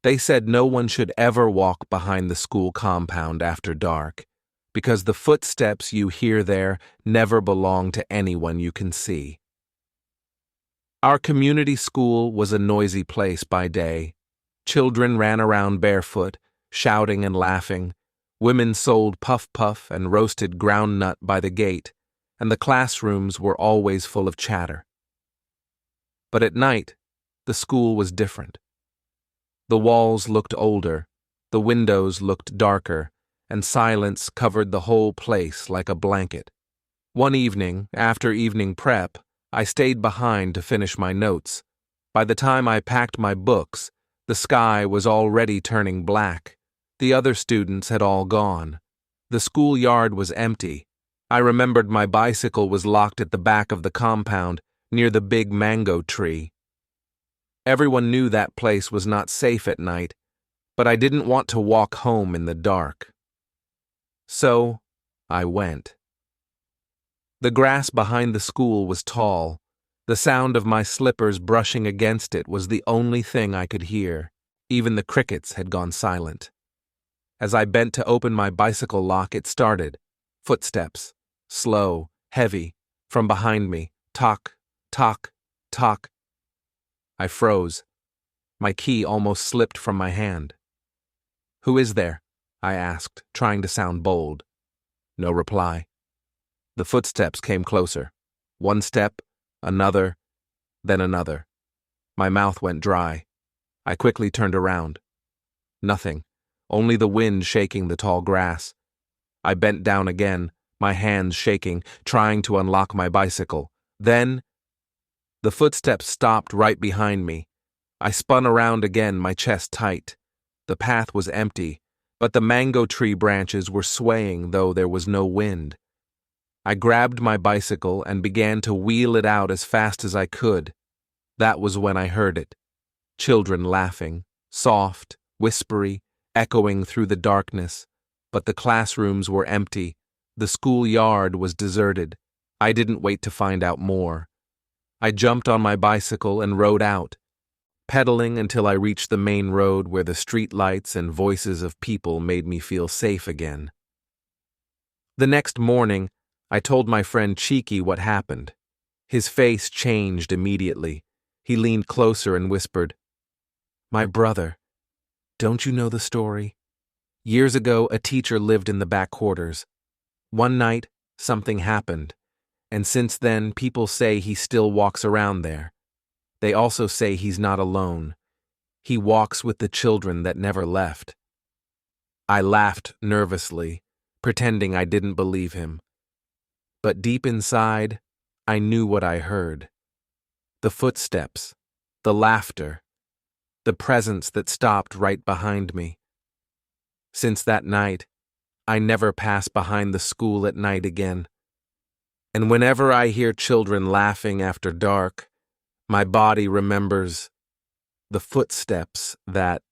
They said no one should ever walk behind the school compound after dark, because the footsteps you hear there never belong to anyone you can see. Our community school was a noisy place by day. Children ran around barefoot, shouting and laughing. Women sold puff-puff and roasted ground nut by the gate, and the classrooms were always full of chatter. But at night, the school was different. The walls looked older, the windows looked darker, and silence covered the whole place like a blanket. One evening, after evening prep, I stayed behind to finish my notes. By the time I packed my books, the sky was already turning black. The other students had all gone. The schoolyard was empty. I remembered my bicycle was locked at the back of the compound, near the big mango tree. Everyone knew that place was not safe at night, but I didn't want to walk home in the dark. So, I went. The grass behind the school was tall. The sound of my slippers brushing against it was the only thing I could hear. Even the crickets had gone silent. As I bent to open my bicycle lock, it started. Footsteps. Slow, heavy, from behind me. Tock, tock, tock. I froze. My key almost slipped from my hand. "Who is there?" I asked, trying to sound bold. No reply. The footsteps came closer. One step, another, then another. My mouth went dry. I quickly turned around. Nothing. Only the wind shaking the tall grass. I bent down again, my hands shaking, trying to unlock my bicycle. Then, the footsteps stopped right behind me. I spun around again, my chest tight. The path was empty, but the mango tree branches were swaying, though there was no wind. I grabbed my bicycle and began to wheel it out as fast as I could. That was when I heard it. Children laughing, soft, whispery, echoing through the darkness, but the classrooms were empty. The schoolyard was deserted. I didn't wait to find out more. I jumped on my bicycle and rode out, pedaling until I reached the main road where the street lights and voices of people made me feel safe again. The next morning, I told my friend Cheeky what happened. His face changed immediately. He leaned closer and whispered, "My brother. Don't you know the story? Years ago, a teacher lived in the back quarters. One night, something happened, and since then, people say he still walks around there. They also say he's not alone. He walks with the children that never left." I laughed nervously, pretending I didn't believe him. But deep inside, I knew what I heard. The footsteps, the laughter, the presence that stopped right behind me. Since that night, I never pass behind the school at night again. And whenever I hear children laughing after dark, my body remembers the footsteps that